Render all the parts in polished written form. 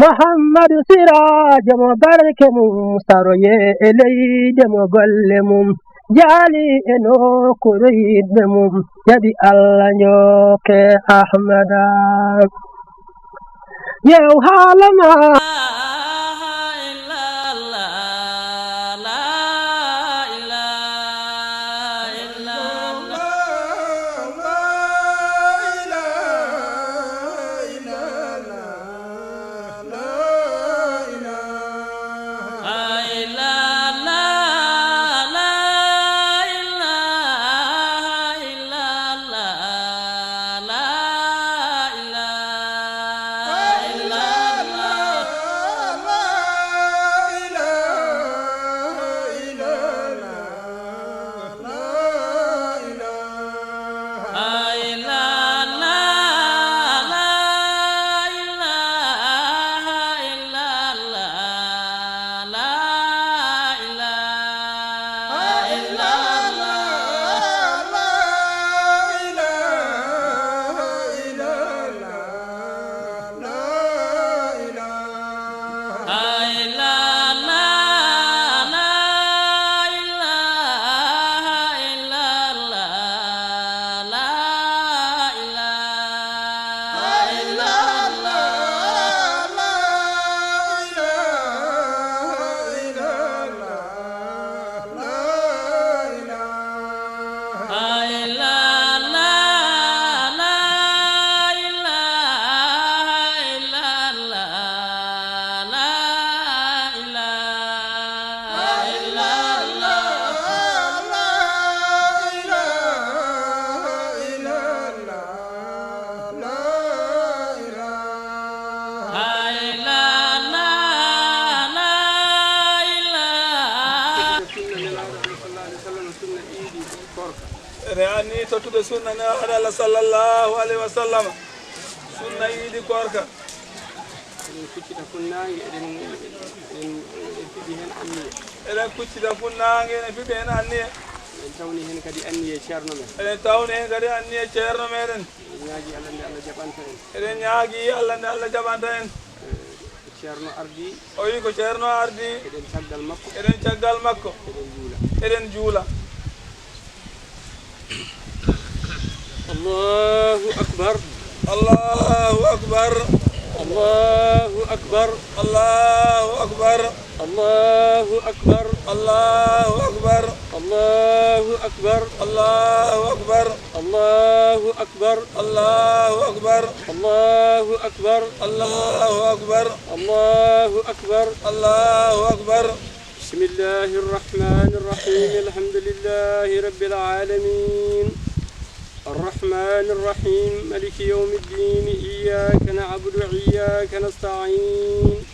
محمد سراج مبارك مستروي إلي دم قلمم جالي إنو كريد دمم يدي الله نيوك أحمدا يو حالما reani totude sunna ne Allah sallallahu alaihi wasallam sunna yidi korka kuccita funnaange eden kuccita funnaange ne fiɓe hen anniye en tawni hen kadi anniye ceerno men eden tawni hen kadi anniye ceerno meɗen ñaagi Allah nde Allah jaɓanta en eɗen ñaagi Allah nde Allah jaɓanta en ceerno ardi o wi ko ceerno ardi eɗen caggal makko eɗen juula الله أكبر الله أكبر الله أكبر الله أكبر الله أكبر الله أكبر الله أكبر الله أكبر الله أكبر الله أكبر الله أكبر الله أكبر الله أكبر الله أكبر بسم الله الرحمن الرحيم الحمد لله رب العالمين الرحمن الرحيم مالك يوم الدين إياك نعبد وإياك نستعين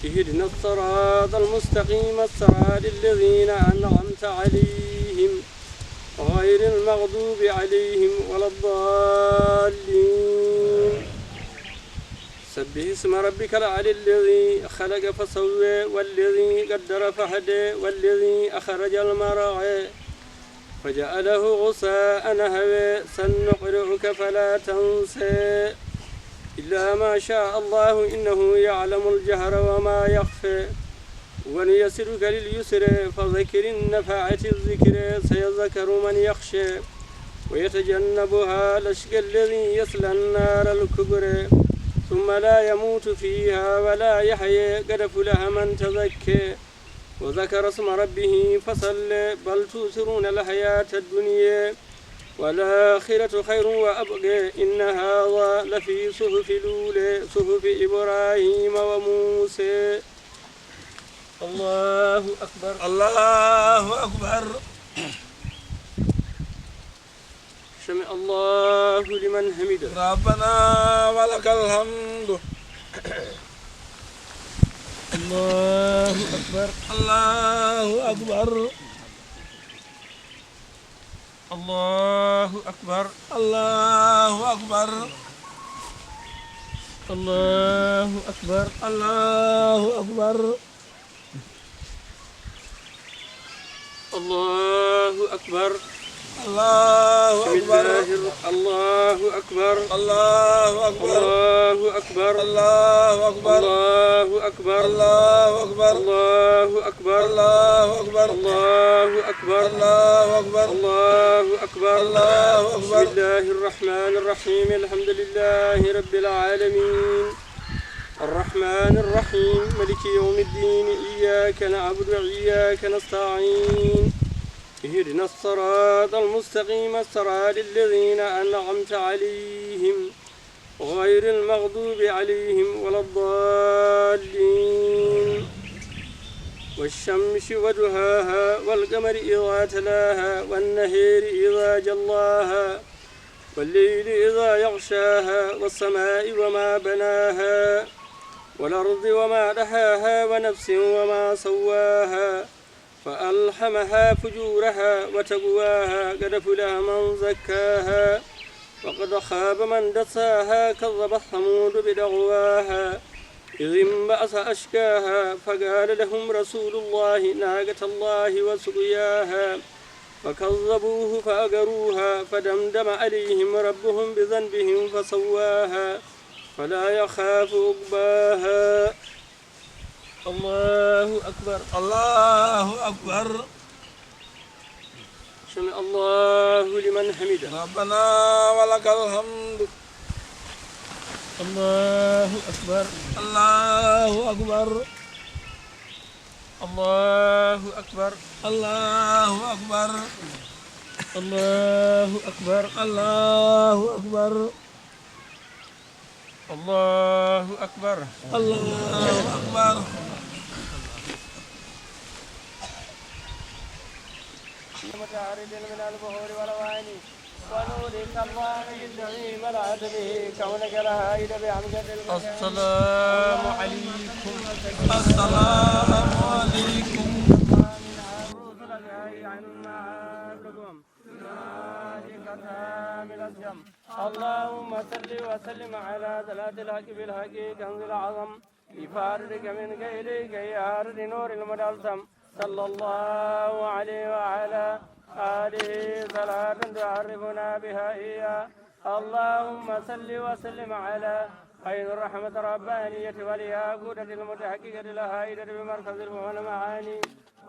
اهدنا الصراط المستقيم الصراط الذين أنعمت عليهم غير المغضوب عليهم ولا الضالين سبح اسم ربك الأعلى الذي خلق فسوى والذي قدر فهدى والذي أخرج المرعى فجعله غثاء نحوا سنقرئك فلا تنسى إلا ما شاء الله إنه يعلم الجهر وما يخفى ونيسرك لليسر فذكر النفعة الذكر سيذكر من يخشى ويتجنبها الأشقى الذي يصلى النار الكبرى ثم لا يموت فيها ولا يحيى قد أفلح من تزكى وذكر اسم ربه فصلى بل تؤثرون الحياة الدنيا والآخرة خير وأبقى إن هذا لفي صحف الأولى صحف إبراهيم وموسى الله أكبر الله أكبر سمع الله لمن حمده ربنا ولك الحمد الله أكبر الله أكبر الله أكبر الله أكبر الله أكبر الله أكبر الله أكبر الله أكبر الله أكبر الله أكبر الله أكبر الله أكبر الله أكبر الله أكبر الله أكبر الله أكبر الله أكبر الله أكبر الله أكبر الله بسم أكبر الله الرحمن الرحيم الحمد لله رب العالمين الرحمن الرحيم ملك يوم الدين إياك نعبد وإياك نستعين اهدنا الصراط المستقيم صراط الذين أنعمت عليهم غير المغضوب عليهم ولا الضالين والشمس وضحاها والقمر إذا تلاها والنهار إذا جلاها والليل إذا يغشاها والسماء وما بناها والأرض وما دحاها ونفس وما سواها فألهمها فجورها وتقواها قد أفلح من زكاها وقد خاب من دساها كذبت ثمود بدعواها إذ انبعث أشقاها فقال لهم رسول الله ناقة الله وسقياها فكذبوه فأقروها فدمدم عليهم ربهم بذنبهم فسواها فلا يخاف عقباها الله أكبر الله أكبر سمع الله لمن حمده ربنا ولك الحمد الله أكبر الله أكبر الله أكبر الله أكبر الله أكبر الله أكبر الله أكبر الله أكبر متعرض من البحور والأواني ونورك الله الذي ملأت به كونك الهائد بحمدك السلام عليكم السلام عليكم اللهم صل وسلم على ذات الحق بالحق كنز العظم بفارق من غيرك يا نور المدلسم صلى الله عليه وعلى آله صلاة تعرفنا بها إياه اللهم صل وسلم على عين الرحمة الربانية والياقوتة المتحققة الهائدة بمركز الفهم المعاني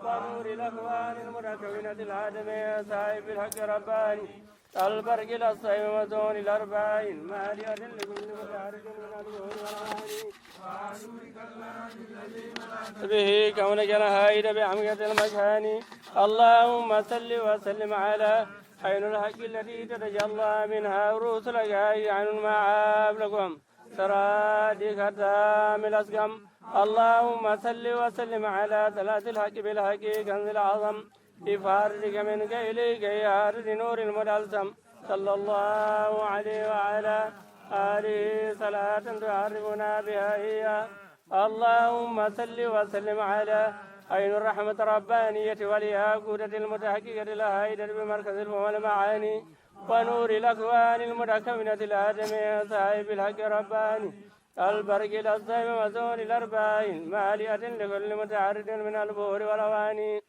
ونور الأكوان المتكونة العدمية صاحب الحق رباني البرق الأصيب وزون الأربعين مالية لكل متعرض من الظهور والعاني به كونك الهائد بعمقة المكان اللهم صل وسلم على عين الحق التي تتجلى منها رسلك عين المعاب لكم سرادك التام الأسقم اللهم صل وسلم على ثلاث الحق بالحق كنز العظم بفارق من قيلك يا نور المدلسم صلى الله عليه وعلى آله صلاة تعرفنا بها إياه اللهم صل وسلم على عين الرحمة الربانية والياقوتة المتحققة الهائدة بمركز الفهم والمعاني ونور الأكوان المتكونة الآدمية صاحب الحق رباني البرق الأصيب وزون الأربعين مالية لكل متعرض من البور والأواني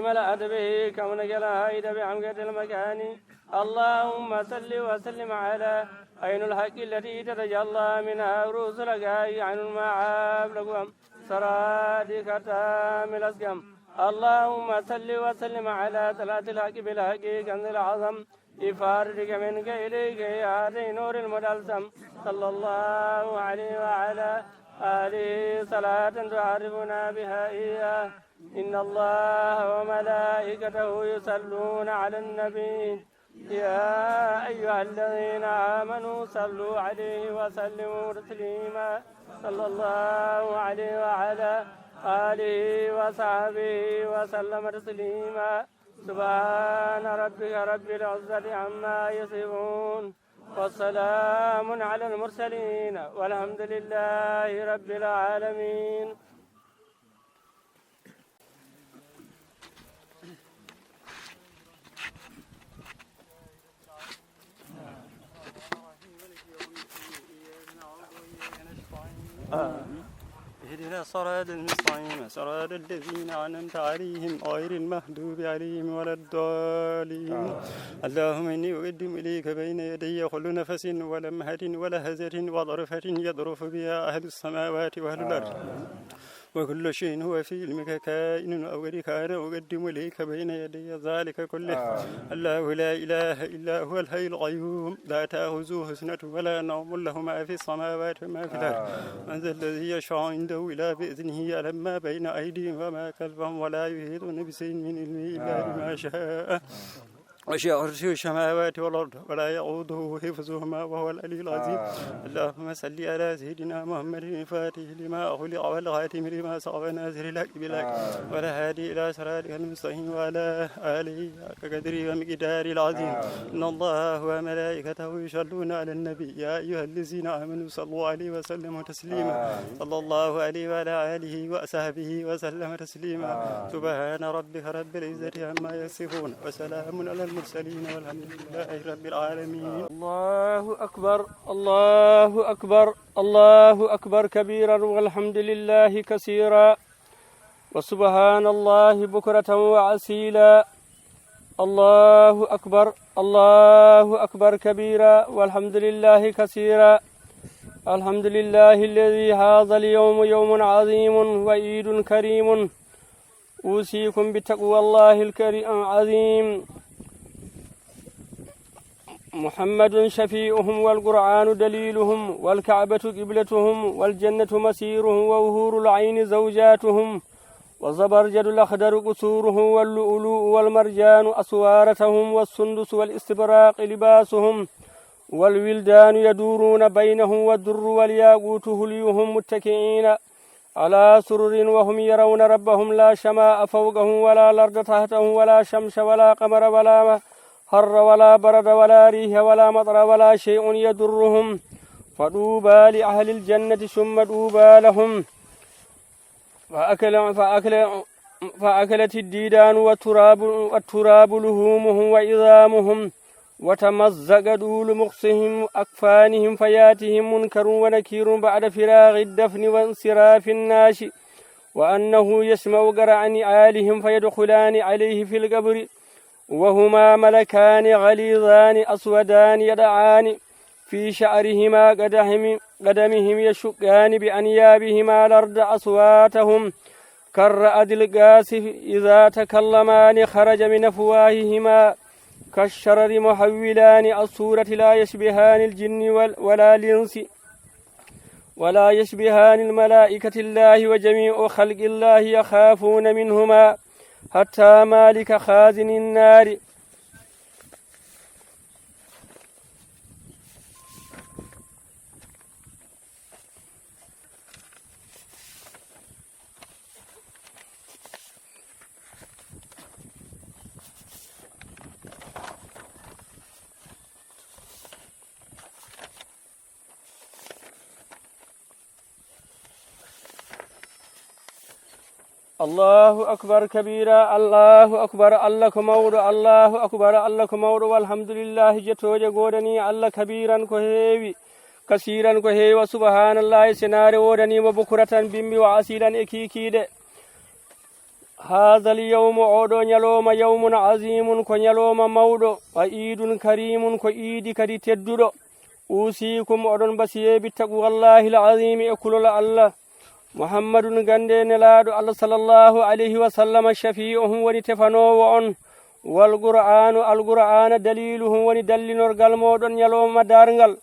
ملأت به كونك الهائد بعمقة المكان اللهم صل وسلم على عين الحق التي تتجلى منها رسلك عين المعاب لكم سرادك التام الأسقم اللهم صل وسلم على ثلاث الحق بالحق كنز العظم بفارق من إليك يا نور المدلسم صلى الله عليه وعلى آله صلاة تعرفنا بها إياه إن الله وملائكته يصلون على النبي يا أيها الذين آمنوا صلوا عليه وسلموا تسليما صلى الله عليه وعلى آله وصحبه وسلم تسليما سبحان ربك رب العزة عما يصفون والسلام على المرسلين والحمد لله رب العالمين. اهدنا الصراط المستقيم صراط الذين أنعمت عليهم غير المغضوب عليهم ولا الضالين. اللهم إني أقدم إليك بين يدي كل نفس ولمحة ولهزة وظرفة يظرف بها أهل السماوات وأهل الأرض وكل شيء هو في علمك كائن أو كان أقدم إليك بين يدي ذلك كله. الله لا إله إلا هو الحي القيوم لا تأخذه سنة ولا نوم له ما في السماوات وما في الأرض. من ذا الذي يشفع عنده إلا بإذنه يعلم ما بين أيديهم وما خلفهم ولا يحيطون بشيء من علمه إلا بما شاء. وسع كرسيه السماوات والأرض ولا يؤوده حفظهما وهو العلي العظيم. اللهم صل على سيدنا محمد الفاتح لما أغلق والخاتم لما سبق ناصر الحق بالحق والهادي إلى صراطك المستقيم وعلى آله حق قدره ومقداره العظيم. إن الله وملائكته يصلون على النبي يا أيها الذين آمنوا صلوا عليه وسلموا تسليما. صلى الله عليه وعلى آله وصحبه وسلم تسليما. سبحان ربك رب العزة عما يصفون وسلام على المرسلين والحمد لله رب العالمين. الله أكبر الله أكبر الله أكبر كبيرا والحمد لله كثيرا وسبحان الله بكرة وعسيلا. الله أكبر الله أكبر كبيرا والحمد لله كثيرا. الحمد لله الذي هذا اليوم يوم عظيم وعيد كريم. أوصيكم بتقوى الله الكريم العظيم. محمد شفيعهم والقرآن دليلهم والكعبة قبلتهم والجنة مسيرهم ووهور العين زوجاتهم وزبرجد الأخضر قصوره واللؤلؤ والمرجان أسوارتهم والسندس والاستبراق لباسهم والولدان يدورون بينهم والدر والياقوت هليهم متكئين على سرر وهم يرون ربهم لا شماء فوقهم ولا الأرض تحتهم ولا شمس ولا قمر ولا حر ولا برد ولا ريح ولا مطر ولا شيء يضرهم. فطوبى لأهل الجنة ثم طوبى لهم. فأكلت الديدان والتراب لهومهم وعظامهم وتمزق دول مقصهم أكفانهم فياتهم منكر ونكير بعد فراغ الدفن وانصراف الناس وأنه يسمع قرع نعالهم فيدخلان عليه في القبر وهما ملكان غليظان أسودان يدعان في شعرهما قدمهم يشقان بأنيابهما الأرض أصواتهم كالرعد القاسف إذا تكلمان خرج من أفواههما كالشرر محولان الصورة لا يشبهان الجن ولا الإنس ولا يشبهان الملائكة الله وجميع خلق الله يخافون منهما حتى مالك خازن النار. الله أكبر كبيرا الله أكبر الله كمور الله أكبر الله كمور والحمد لله جتوج غودني الله كبيرا كهيوي كثيرا كهي وسبحان الله سنار ودني وبكرة بمبي وعسيلا إكيكيد. هذا اليوم عودو نيالوم يوم عظيم كنيالوم مودو وعيد كريم كعيد كري تدودو. أوصيكم أدن بسيه بتقوى الله العظيم أكل الله. محمد غندي نلادو الله صلى الله عليه وسلم شفيعهم ونتفنو والقرآن دليلهم وندلل نرغل مودن يلوم دارنغل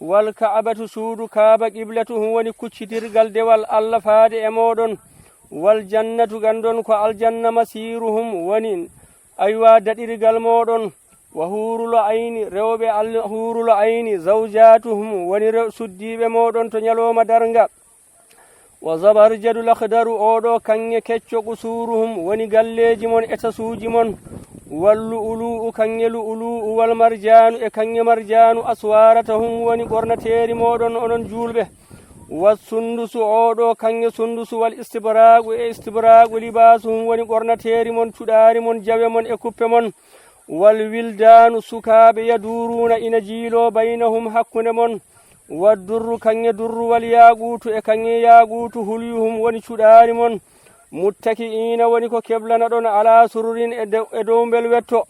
والكعبة سود كعبة قبلتهم ونكتشترغل دوال الله فاد امودن والجنة غندون كو الجنة مسيرهم ونين أيوا ددرغل مودن وحور العين روبي الحور العين زوجاتهم ونسديب مودن تو يلوم دارنغل وزبرجد الأخضر أودو كنية كتشو قصورهم ونقليجمون اتسوجمون واللؤلؤ كنية لؤلؤ والمرجان كنية مرجان أسوارتهم ونقرنتير مودن أنن جولبه والسندس أودو كنية سندس والاستبراق لباسهم ونقرنتير من تدار من جوي من إكوبمون والولدان سكاب يدورون إن جيلو بينهم حقنمون والدر كان يدر والياقوت كان ياقوت هليهم ونشدار من متكئين ونكو كبلنا على سرر ادوم بالوتو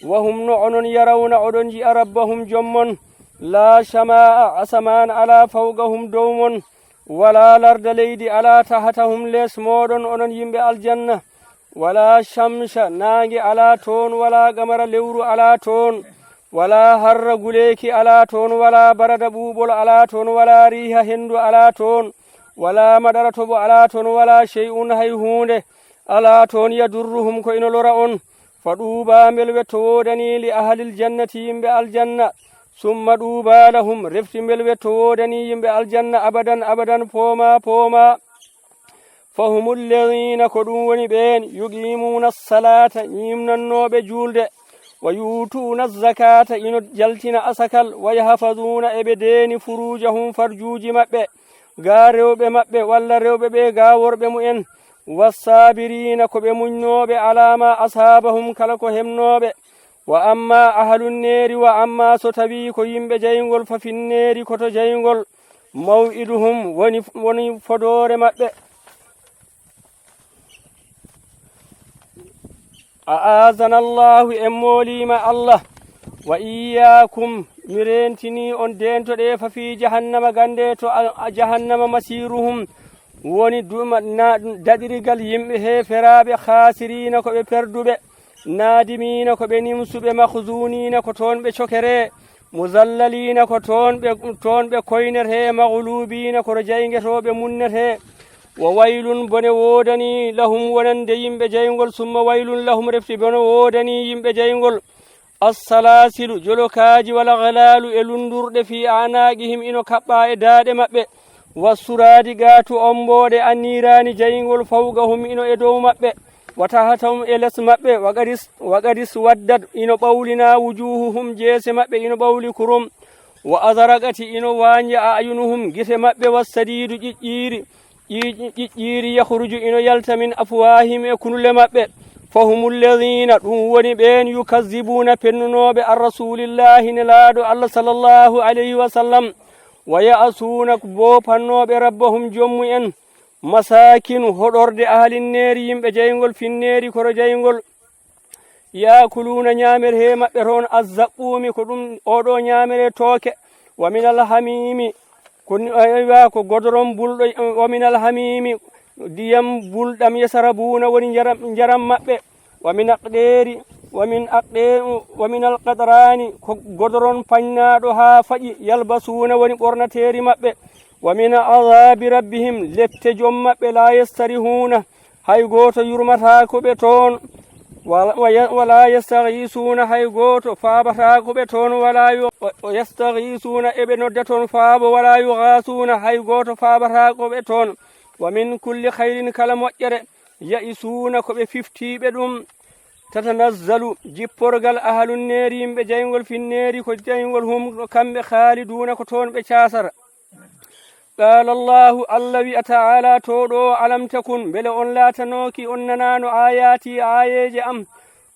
وهم نعن يرون عدنجي ربهم جمن لا شماء أسمان على فوقهم دوم ولا لرد ليد على تحتهم ليس مودن أنن يمبي الجنة ولا شمس ناجي على تون ولا قمر لور على تون ولا هر غليك على تون ولا برد بوبل على تون ولا ريح هند على تون ولا مدرتب على تون ولا شيء هيهون على تون يدرهم كإن لرأون فدوبا ملوتودني لأهل الجنة يمبي الجنة ثم دوبا لهم رفت ملوتودني يمبي الجنة أبدا أبدا فوما فهم الذين كدون بين يقيمون الصلاة يمنا النوب جولد ويؤتون الزكاة إن جلتنا أسكال ويحفظون إبدين فروجهم فرجوج مبه غارو بمبه ولا رو ببه غاور بمؤن والصابرين كبمنوب على ما أصابهم كلكهم نوب وأما أهل النار وأما ستبي كيم بجينغول ففي النار كتو جينغول موئدهم ونفدور مبه أعاذنا الله أمولي ما الله وإياكم مرنتني أن دينتو ديف في جهنم غنديتو جهنم مسيرهم woni dadirigal yimɓe heeferaɓe khasirina ko ɓe perduɓe nadimina ko ɓe nimsuɓe mahzunina ko toon ɓe cokere muzallalina ko toon ɓe koynete maghlubina koto jaygetoɓe munnete wa waylun bone wodani lahum wonande yimɓe jaygol summa waylun lahum refti bone wodani yimɓe jaygol assalasilu jolokaji wala ghlalu e lundurɗe fi anaqihim ino kaɓɓa e daaɗe maɓɓe wasuradi gatu ombode annirani jayingol fawgahum ino e dow mabbe watahatum e les mabbe waqadis waddat ino bawlina wujuhuhum jeese mabbe ino bawli kurum wa azaraqati ino wanja ayunuhum gite mabbe wasadidu ƴiƴƴiri yakhruju ino yalta min afwahim e kunule mabbe fahumul ladhina dum woni ben yukazzibuna pennunobe ar rasulillahi nelaado allah sallallahu alayhi wa sallam ويأسون بوبانو بربهم جمعين مساكن هدورد أهل النار يمبي جاينغول في النار كورو جاينغول يأكلون نيامر هيما برون الزقوم كدوم أودو نيامر توك ومن الحميم كن أيواكو غدرون بول ومن الحميم ديام بول دم يسربون ونجرم مبه ومن أقدير ومن القطران غدرون فنادها فجي يلبسون ونقرنتير مبه ومن عذاب ربهم لتجم مبه لا يستريحون هاي غوتو يرمتاكو بتون ولا يستغيثون هاي غوتو فابتاكو بتون ولا يستغيثون ابنودتون فاب ولا يغاثون هاي غوتو فابتاكو بتون ومن كل خير كلام وجر يئسون كو بففتي بدوم تتنزل جبورغال أهل النار يمبي جاينغول في النار كو جاينغول هم كم خالدون كتون بشاسر قال الله الذي تعالى تودو ألم تكن بل أن لا تنوكي أننان آياتي آيج أم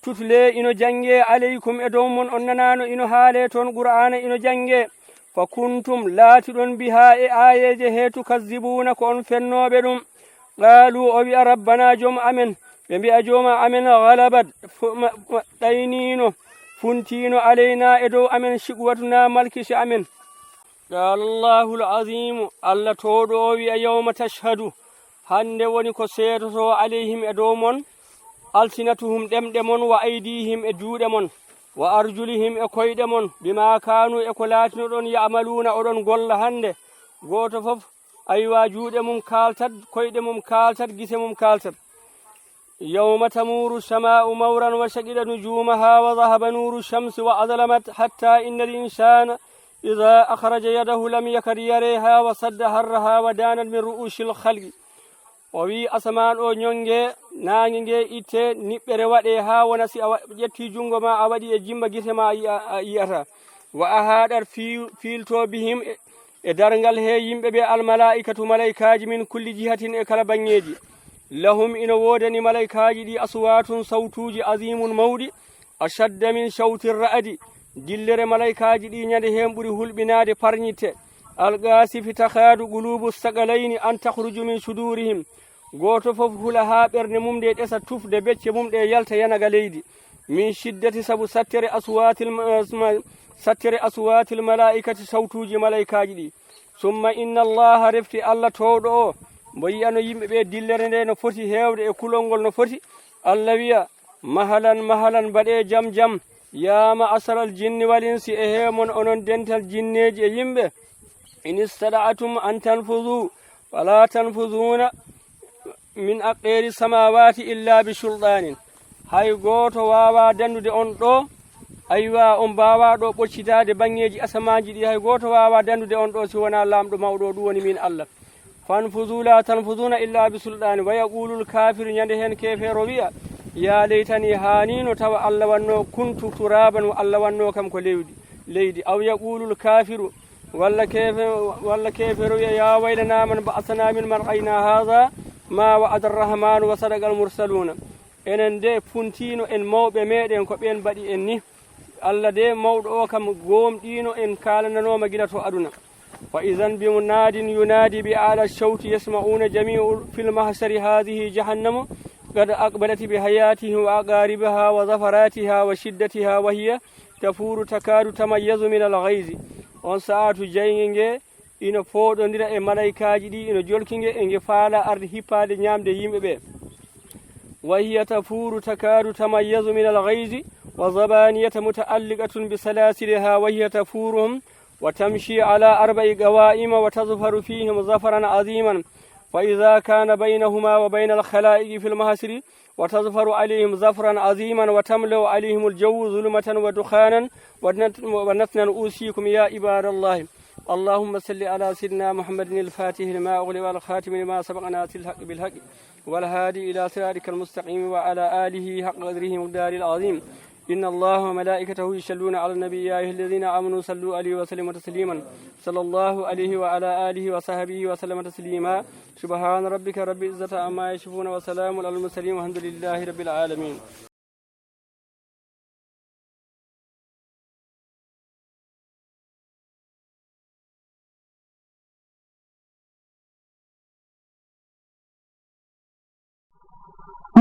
تتلي إنو جنجي عليكم إدوم أننان إنو هالتون قرآن إنو جنجي فكنتم لا تدون بها آيج هيتو كذبون كون فنو بدوم قالوا أبي ربنا جم أمن بمبي أجوم أمن غلبت دينينو فنتينو علينا إدو أمن شقوتنا ملكش أمن قال الله العظيم الله تودو يوم تشهد هند ونكو سيرتو عليهم إدومون ألسنتهم دمدمون وأيديهم إدودمون وأرجلهم إكويدمون بما كانوا إكولاتنون يعملون أدون قول هند قوتو فف أيوا جودمم كالتد كويدمم كالتد جسمم كالتد يوم تمور السماء مورا وشقد نجومها وذهب نور الشمس وأظلمت حتى إن الإنسان إذا أخرج يده لم يكد يريها وصد هرها ودانت من رؤوس الخلق ووي أسمان أو نيونغي نانغي إتي نبري وديها ونسي يتي جنغ ما أودي جيمب جسما يأتا وأهادر فيلتو بهم إدارنغال هي يمبي الملائكة ملائكاج من كل جهة إكلا بنيجي لهم إن ودني ملائكاج دي أصوات صوتوج عظيم مودي أشد من صوت الرعد دلر ملائكاج دي نيده هم بري هلبناد فرنيته القاسف تخاد قلوب الثقلين أن تخرج من صدورهم goto fof hula ha berne mum de desa tufde becce mum de yalta yanaga leydi min shiddati sabu sattere aswatil malaikati sawtuji malaikaji di summa inna allaha rifti allah towdo o mo yiyano yimbe be dillere nde no foti hewde e kulolngol no foti allah wiya mahalan bade jam ya ma asral jinni wal insi e hemon onon dental jinneji e yimbe in istada'atum an tanfuzu fala tanfuzuna min aqeri samawati illa bi sultanin hay goto wawa dandude on do aywa on bawa do boccitade bangeji asamaji di hay goto wawa dandude on do si wona lamdo mawdo du woni min allah fanfuzu la tanfuzuna illa bi sultani wa yaqulu al kafiru nyande hen kefero wiya ya laytani hanino tawa allah wanno kuntu turaban wa allah wanno kam ko leydi aw yaqulu al kafiru walla keferu ya waylana man ba'athana min mar'ayna hadha ma wa'ada ar-rahman wa sadaqa al-mursaluna enen de puntino en mawbe meden ko ben badi en ni alla de mawdo o kam gomdino en kalananoma gila to aduna fa idan bi munadin yunadi bi ala ash-shawti yasma'una jami'u fil mahsari hadhihi jahannam qad aqbalat bi hayatihi wa aqaribaha wa zafaratiha wa shiddatiha wa hiya tafuru takadu tamayyazu min al-ghayzi on saatu jayngenge ino foodondira e malaikaji di ino jolkinge e nge faala arde hippade nyamde yimbe be wa hiya tafuru takadu tamayyazu min al-ghayzi wa zabaniyata muta'alliqatun bi salasiliha wa hiya tafuruhum wa tamshi ala arba'i qawaima wa tazfaru fihim zafaran aziman fa idha kana baynahuma wa bayna al-khala'iqi fil mahsri wa tazfaru alayhim zafran aziman wa tamlu alayhim al-jawu zulmatan wa dukhanan wa natnan usikum ya ibadallahi اللهم صل على سيدنا محمد الفاتح لما أغلق والخاتم لما سبقنا الحق بالحق والهادي إلى صراطك المستقيم وعلى آله حق قدره مقدار العظيم إن الله وملائكته يصلون على النبي يا أيها الذين آمنوا صلوا عليه وسلموا تسليما صلى الله عليه وعلى آله وصحبه وسلم تسليما سبحان ربك رب العزة عما يصفون وسلام على المرسلين والحمد لله رب العالمين.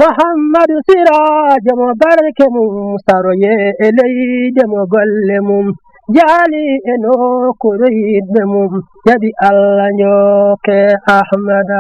محمد سراج مبارك مستروي إلي دم قلمم جالي إنو كريد مم يدي الله نيوك أحمد